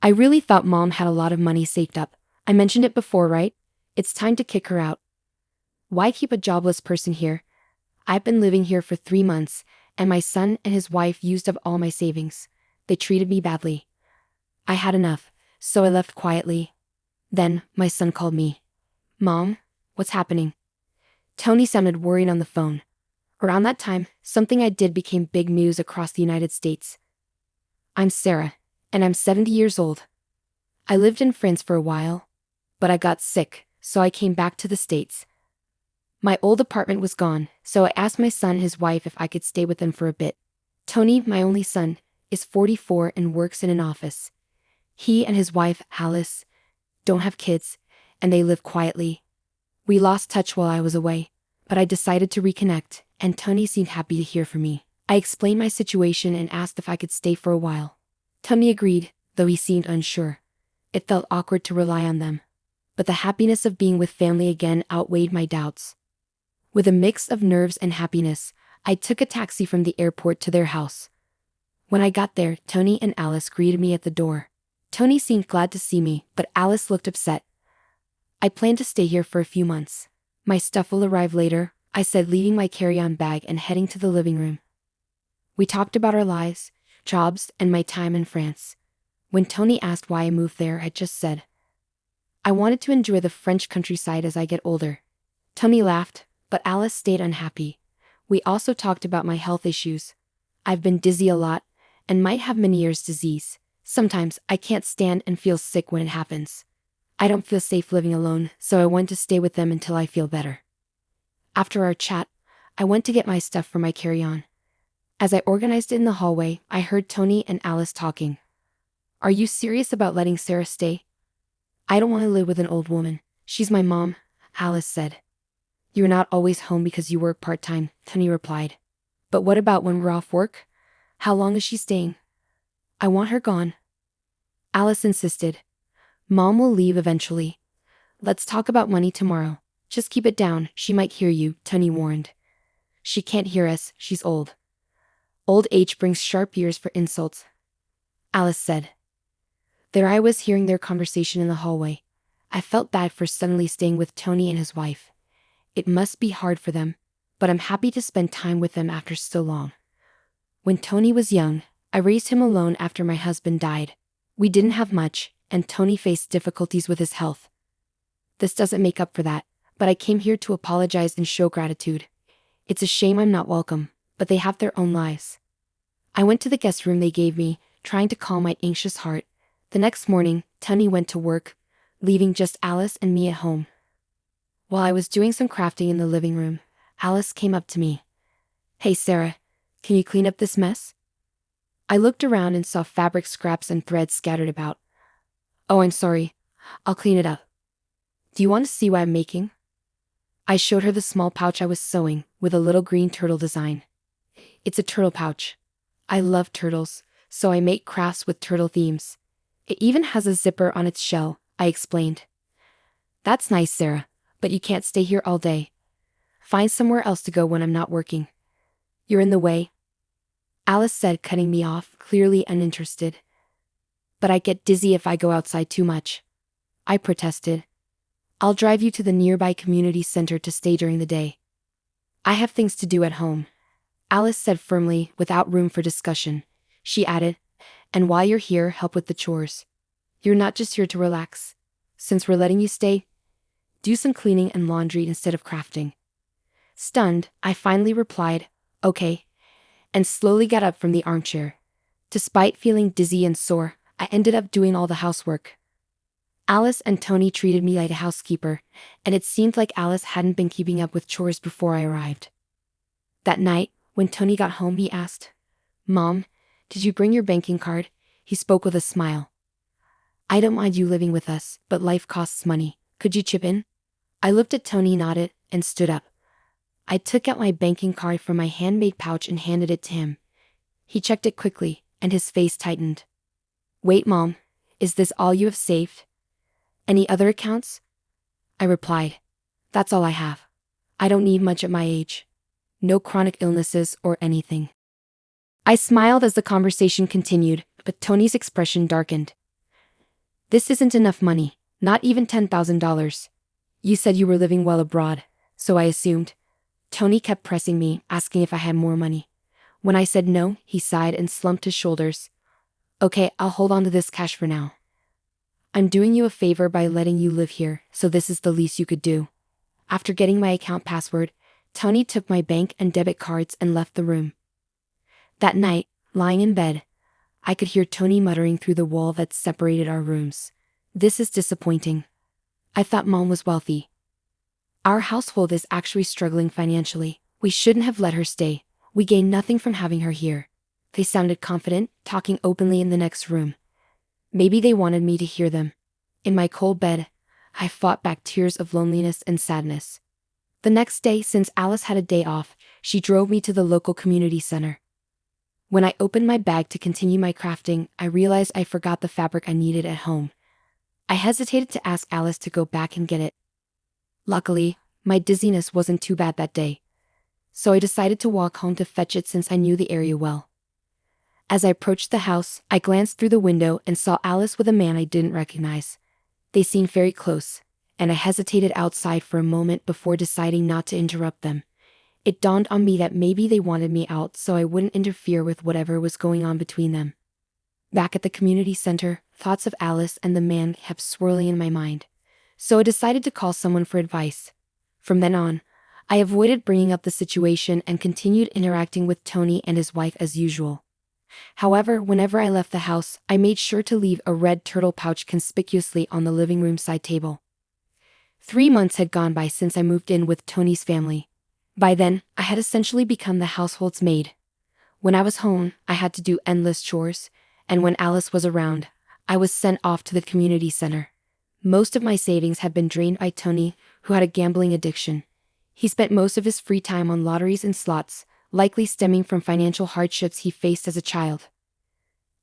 I really thought Mom had a lot of money saved up. I mentioned it before, right? It's time to kick her out. Why keep a jobless person here? I've been living here for 3 months, and my son and his wife used up all my savings. They treated me badly. I had enough, so I left quietly. Then, my son called me. Mom, what's happening? Tony sounded worried on the phone. Around that time, something I did became big news across the United States. I'm Sarah, and I'm 70 years old. I lived in France for a while, but I got sick, so I came back to the States. My old apartment was gone, so I asked my son and his wife if I could stay with them for a bit. Tony, my only son, is 44 and works in an office. He and his wife, Alice, don't have kids, and they live quietly. We lost touch while I was away, but I decided to reconnect, and Tony seemed happy to hear from me. I explained my situation and asked if I could stay for a while. Tony agreed, though he seemed unsure. It felt awkward to rely on them, but the happiness of being with family again outweighed my doubts. With a mix of nerves and happiness, I took a taxi from the airport to their house. When I got there, Tony and Alice greeted me at the door. Tony seemed glad to see me, but Alice looked upset. I plan to stay here for a few months. My stuff will arrive later, I said, leaving my carry-on bag and heading to the living room. We talked about our lives, jobs, and my time in France. When Tony asked why I moved there, I just said, I wanted to enjoy the French countryside as I get older. Tony laughed, but Alice stayed unhappy. We also talked about my health issues. I've been dizzy a lot, and might have Meniere's disease. Sometimes I can't stand and feel sick when it happens. I don't feel safe living alone, so I want to stay with them until I feel better. After our chat, I went to get my stuff for my carry-on. As I organized it in the hallway, I heard Tony and Alice talking. Are you serious about letting Sarah stay? I don't want to live with an old woman. She's my mom, Alice said. You're not always home because you work part-time, Tony replied. But what about when we're off work? How long is she staying? I want her gone. Alice insisted. Mom will leave eventually. Let's talk about money tomorrow. Just keep it down, she might hear you, Tony warned. She can't hear us, she's old. Old age brings sharp ears for insults, Alice said. There I was hearing their conversation in the hallway. I felt bad for suddenly staying with Tony and his wife. It must be hard for them, but I'm happy to spend time with them after so long. When Tony was young, I raised him alone after my husband died. We didn't have much, and Tony faced difficulties with his health. This doesn't make up for that, but I came here to apologize and show gratitude. It's a shame I'm not welcome, but they have their own lives. I went to the guest room they gave me, trying to calm my anxious heart. The next morning, Tony went to work, leaving just Alice and me at home. While I was doing some crafting in the living room, Alice came up to me. Hey Sarah, can you clean up this mess? I looked around and saw fabric scraps and threads scattered about. Oh, I'm sorry. I'll clean it up. Do you want to see what I'm making? I showed her the small pouch I was sewing, with a little green turtle design. It's a turtle pouch. I love turtles, so I make crafts with turtle themes. It even has a zipper on its shell, I explained. That's nice, Sarah, but you can't stay here all day. Find somewhere else to go when I'm not working. You're in the way, Alice said, cutting me off, clearly uninterested. But I get dizzy if I go outside too much, I protested. I'll drive you to the nearby community center to stay during the day. I have things to do at home, Alice said firmly, without room for discussion. She added, and while you're here, help with the chores. You're not just here to relax. Since we're letting you stay, do some cleaning and laundry instead of crafting. Stunned, I finally replied, okay, and slowly got up from the armchair. Despite feeling dizzy and sore, I ended up doing all the housework. Alice and Tony treated me like a housekeeper, and it seemed like Alice hadn't been keeping up with chores before I arrived. That night, when Tony got home, he asked, Mom, did you bring your banking card? He spoke with a smile. I don't mind you living with us, but life costs money. Could you chip in? I looked at Tony, nodded, and stood up. I took out my banking card from my handmade pouch and handed it to him. He checked it quickly, and his face tightened. Wait, Mom, is this all you have saved? Any other accounts? I replied. That's all I have. I don't need much at my age. No chronic illnesses or anything. I smiled as the conversation continued, but Tony's expression darkened. This isn't enough money, not even $10,000. You said you were living well abroad, so I assumed. Tony kept pressing me, asking if I had more money. When I said no, he sighed and slumped his shoulders. Okay, I'll hold on to this cash for now. I'm doing you a favor by letting you live here, so this is the least you could do. After getting my account password, Tony took my bank and debit cards and left the room. That night, lying in bed, I could hear Tony muttering through the wall that separated our rooms. This is disappointing. I thought Mom was wealthy. Our household is actually struggling financially. We shouldn't have let her stay. We gain nothing from having her here. They sounded confident, talking openly in the next room. Maybe they wanted me to hear them. In my cold bed, I fought back tears of loneliness and sadness. The next day, since Alice had a day off, she drove me to the local community center. When I opened my bag to continue my crafting, I realized I forgot the fabric I needed at home. I hesitated to ask Alice to go back and get it. Luckily, my dizziness wasn't too bad that day, so I decided to walk home to fetch it since I knew the area well. As I approached the house, I glanced through the window and saw Alice with a man I didn't recognize. They seemed very close, and I hesitated outside for a moment before deciding not to interrupt them. It dawned on me that maybe they wanted me out so I wouldn't interfere with whatever was going on between them. Back at the community center, thoughts of Alice and the man kept swirling in my mind, so I decided to call someone for advice. From then on, I avoided bringing up the situation and continued interacting with Tony and his wife as usual. However, whenever I left the house, I made sure to leave a red turtle pouch conspicuously on the living room side table. 3 months had gone by since I moved in with Tony's family. By then, I had essentially become the household's maid. When I was home, I had to do endless chores, and when Alice was around, I was sent off to the community center. Most of my savings had been drained by Tony, who had a gambling addiction. He spent most of his free time on lotteries and slots, likely stemming from financial hardships he faced as a child.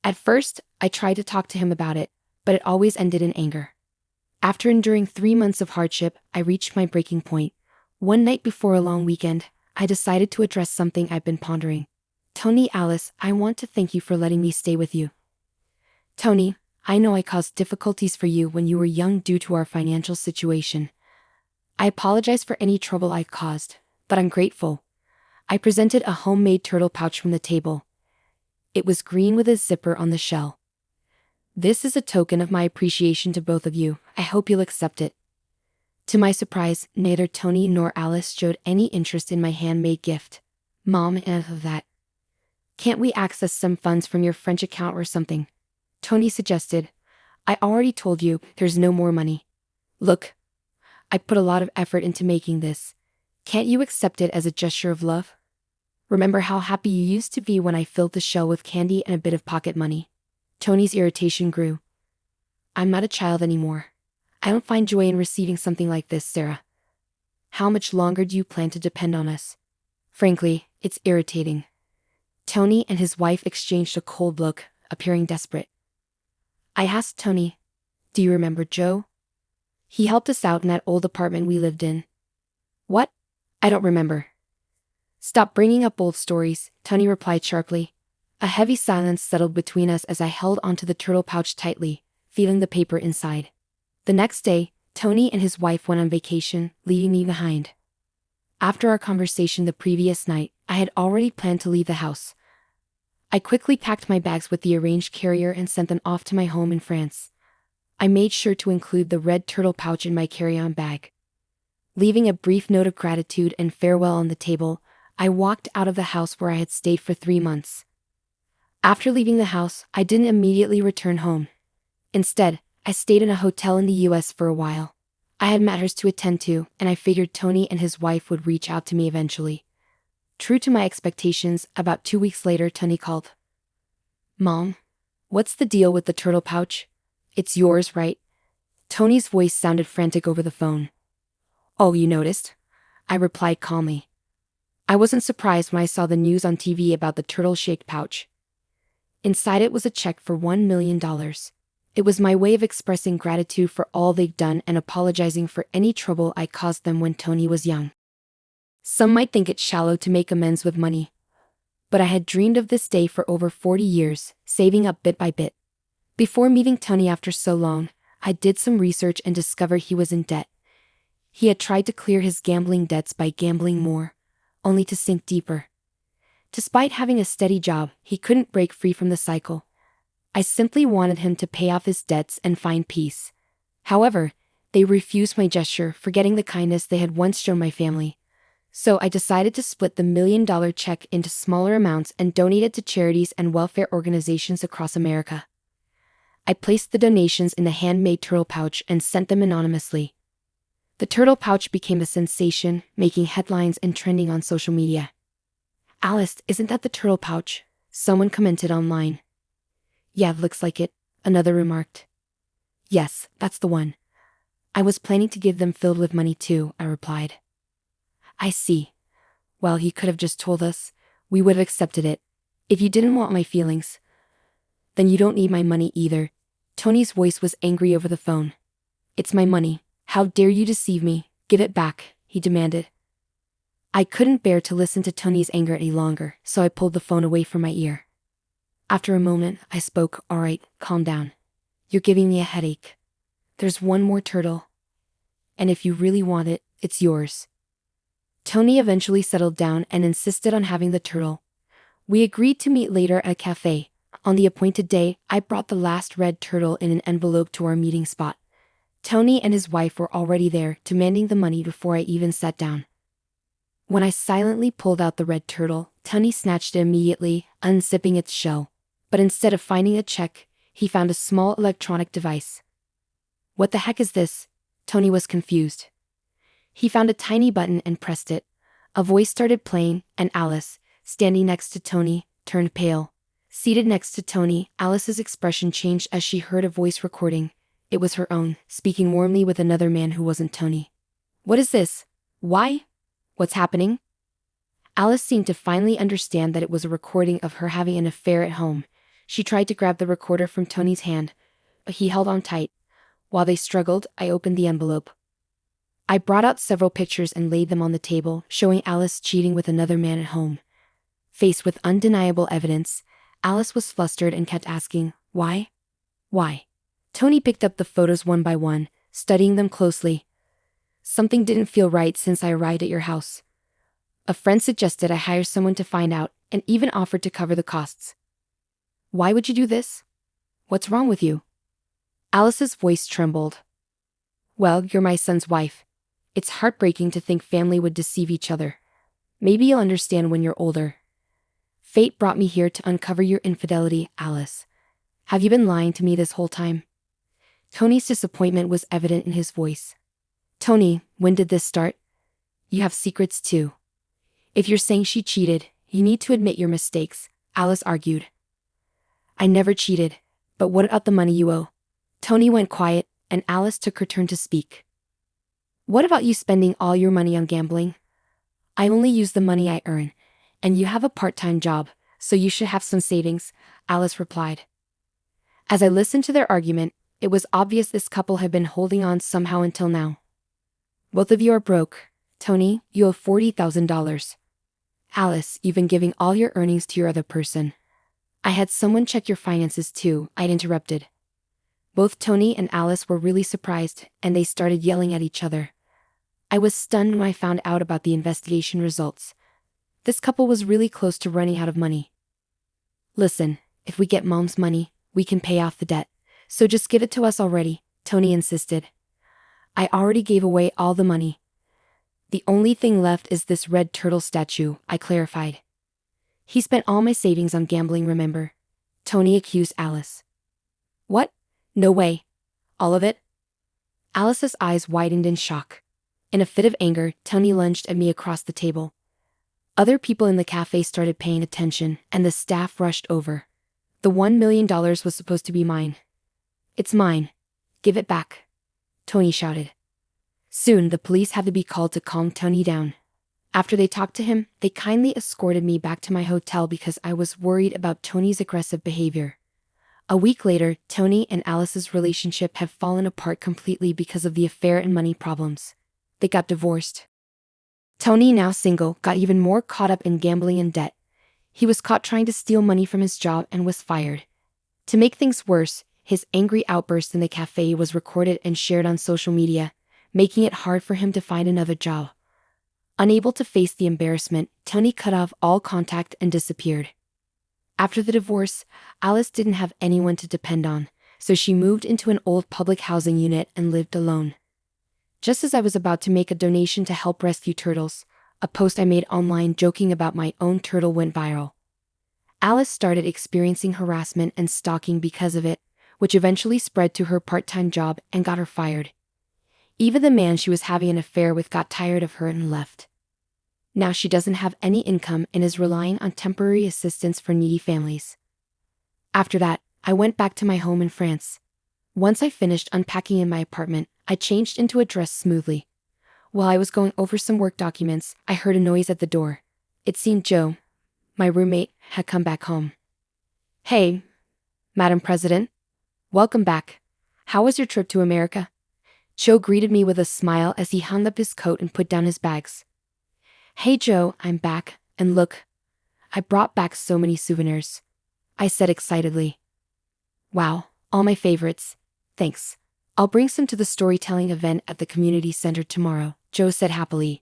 At first, I tried to talk to him about it, but it always ended in anger. After enduring 3 months of hardship, I reached my breaking point. One night before a long weekend, I decided to address something I've been pondering. Tony, Alice, I want to thank you for letting me stay with you. Tony, I know I caused difficulties for you when you were young due to our financial situation. I apologize for any trouble I caused, but I'm grateful. I presented a homemade turtle pouch from the table. It was green with a zipper on the shell. This is a token of my appreciation to both of you. I hope you'll accept it. To my surprise, neither Tony nor Alice showed any interest in my handmade gift. Mom, enough of that. Can't we access some funds from your French account or something? Tony suggested. I already told you, there's no more money. Look, I put a lot of effort into making this. Can't you accept it as a gesture of love? Remember how happy you used to be when I filled the shell with candy and a bit of pocket money? Tony's irritation grew. I'm not a child anymore. I don't find joy in receiving something like this, Sarah. How much longer do you plan to depend on us? Frankly, it's irritating. Tony and his wife exchanged a cold look, appearing desperate. I asked Tony, do you remember Joe? He helped us out in that old apartment we lived in. What? I don't remember. Stop bringing up old stories, Tony replied sharply. A heavy silence settled between us as I held onto the turtle pouch tightly, feeling the paper inside. The next day, Tony and his wife went on vacation, leaving me behind. After our conversation the previous night, I had already planned to leave the house. I quickly packed my bags with the arranged carrier and sent them off to my home in France. I made sure to include the red turtle pouch in my carry-on bag. Leaving a brief note of gratitude and farewell on the table, I walked out of the house where I had stayed for 3 months. After leaving the house, I didn't immediately return home. Instead, I stayed in a hotel in the US for a while. I had matters to attend to, and I figured Tony and his wife would reach out to me eventually. True to my expectations, about 2 weeks later, Tony called. Mom, what's the deal with the turtle pouch? It's yours, right? Tony's voice sounded frantic over the phone. Oh, you noticed? I replied calmly. I wasn't surprised when I saw the news on TV about the turtle-shaped pouch. Inside it was a check for $1 million. It was my way of expressing gratitude for all they'd done and apologizing for any trouble I caused them when Tony was young. Some might think it shallow to make amends with money, but I had dreamed of this day for over 40 years, saving up bit by bit. Before meeting Tony after so long, I did some research and discovered he was in debt. He had tried to clear his gambling debts by gambling more, only to sink deeper. Despite having a steady job, he couldn't break free from the cycle. I simply wanted him to pay off his debts and find peace. However, they refused my gesture, forgetting the kindness they had once shown my family. So I decided to split the $1 million check into smaller amounts and donate it to charities and welfare organizations across America. I placed the donations in a handmade turtle pouch and sent them anonymously. The turtle pouch became a sensation, making headlines and trending on social media. "Alice, isn't that the turtle pouch?" someone commented online. "Yeah, looks like it," another remarked. "Yes, that's the one. I was planning to give them filled with money too," I replied. "I see. Well, you could have just told us. We would have accepted it. If you didn't want my feelings, then you don't need my money either." Tony's voice was angry over the phone. "It's my money. How dare you deceive me? Give it back," he demanded. I couldn't bear to listen to Tony's anger any longer, so I pulled the phone away from my ear. After a moment, I spoke. "All right, calm down. You're giving me a headache. There's one more turtle. And if you really want it, it's yours." Tony eventually settled down and insisted on having the turtle. We agreed to meet later at a cafe. On the appointed day, I brought the last red turtle in an envelope to our meeting spot. Tony and his wife were already there, demanding the money before I even sat down. When I silently pulled out the red turtle, Tony snatched it immediately, unzipping its shell. But instead of finding a check, he found a small electronic device. "What the heck is this?" Tony was confused. He found a tiny button and pressed it. A voice started playing, and Alice, standing next to Tony, turned pale. Seated next to Tony, Alice's expression changed as she heard a voice recording. It was her own, speaking warmly with another man who wasn't Tony. "What is this? Why? What's happening?" Alice seemed to finally understand that it was a recording of her having an affair at home. She tried to grab the recorder from Tony's hand, but he held on tight. While they struggled, I opened the envelope. I brought out several pictures and laid them on the table, showing Alice cheating with another man at home. Faced with undeniable evidence, Alice was flustered and kept asking, "Why? Why?" Tony picked up the photos one by one, studying them closely. "Something didn't feel right since I arrived at your house. A friend suggested I hire someone to find out, and even offered to cover the costs." "Why would you do this? What's wrong with you?" Alice's voice trembled. "Well, you're my son's wife. It's heartbreaking to think family would deceive each other. Maybe you'll understand when you're older. Fate brought me here to uncover your infidelity, Alice. Have you been lying to me this whole time?" Tony's disappointment was evident in his voice. "Tony, when did this start? You have secrets too. If you're saying she cheated, you need to admit your mistakes," Alice argued. "I never cheated, but what about the money you owe?" Tony went quiet, and Alice took her turn to speak. "What about you spending all your money on gambling? I only use the money I earn, and you have a part-time job, so you should have some savings," Alice replied. As I listened to their argument, it was obvious this couple had been holding on somehow until now. "Both of you are broke. Tony, you owe $40,000. Alice, you've been giving all your earnings to your other person." "I had someone check your finances too," I'd interrupted. Both Tony and Alice were really surprised, and they started yelling at each other. I was stunned when I found out about the investigation results. This couple was really close to running out of money. "Listen, if we get Mom's money, we can pay off the debt, so just give it to us already," Tony insisted. "I already gave away all the money. The only thing left is this red turtle statue," I clarified. "He spent all my savings on gambling, remember?" Tony accused Alice. "What? No way. All of it?" Alice's eyes widened in shock. In a fit of anger, Tony lunged at me across the table. Other people in the cafe started paying attention, and the staff rushed over. "The $1 million was supposed to be mine." "It's mine. Give it back," Tony shouted. Soon, the police had to be called to calm Tony down. After they talked to him, they kindly escorted me back to my hotel because I was worried about Tony's aggressive behavior. A week later, Tony and Alice's relationship had fallen apart completely because of the affair and money problems. They got divorced. Tony, now single, got even more caught up in gambling and debt. He was caught trying to steal money from his job and was fired. To make things worse, His angry outburst in the cafe was recorded and shared on social media, making it hard for him to find another job. Unable to face the embarrassment, Tony cut off all contact and disappeared. After the divorce, Alice didn't have anyone to depend on, so she moved into an old public housing unit and lived alone. Just as I was about to make a donation to help rescue turtles, a post I made online joking about my own turtle went viral. Alice started experiencing harassment and stalking because of it, which eventually spread to her part-time job and got her fired. Even the man she was having an affair with got tired of her and left. Now she doesn't have any income and is relying on temporary assistance for needy families. After that, I went back to my home in France. Once I finished unpacking in my apartment, I changed into a dress smoothly. While I was going over some work documents, I heard a noise at the door. It seemed Joe, my roommate, had come back home. "Hey, Madam President. Welcome back. How was your trip to America?" Joe greeted me with a smile as he hung up his coat and put down his bags. "Hey Joe, I'm back, and look. I brought back so many souvenirs," I said excitedly. "Wow, all my favorites. Thanks. I'll bring some to the storytelling event at the community center tomorrow," Joe said happily.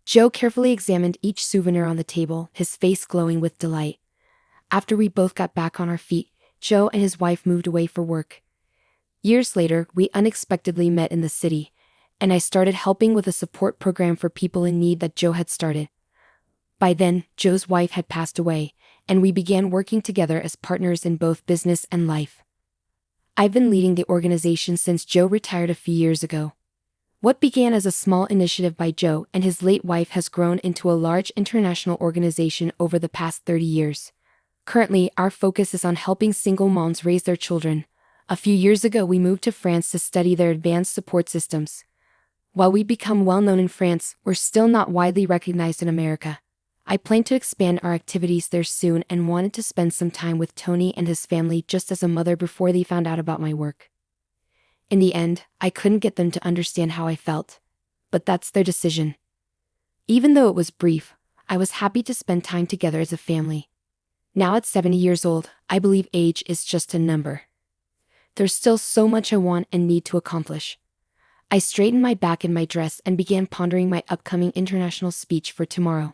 Joe carefully examined each souvenir on the table, his face glowing with delight. After we both got back on our feet, Joe and his wife moved away for work. Years later, we unexpectedly met in the city, and I started helping with a support program for people in need that Joe had started. By then, Joe's wife had passed away, and we began working together as partners in both business and life. I've been leading the organization since Joe retired a few years ago. What began as a small initiative by Joe and his late wife has grown into a large international organization over the past 30 years. Currently, our focus is on helping single moms raise their children. A few years ago, we moved to France to study their advanced support systems. While we become well known in France, we're still not widely recognized in America. I plan to expand our activities there soon and wanted to spend some time with Tony and his family just as a mother before they found out about my work. In the end, I couldn't get them to understand how I felt. But that's their decision. Even though it was brief, I was happy to spend time together as a family. Now at 70 years old, I believe age is just a number. There's still so much I want and need to accomplish. I straightened my back in my dress and began pondering my upcoming international speech for tomorrow.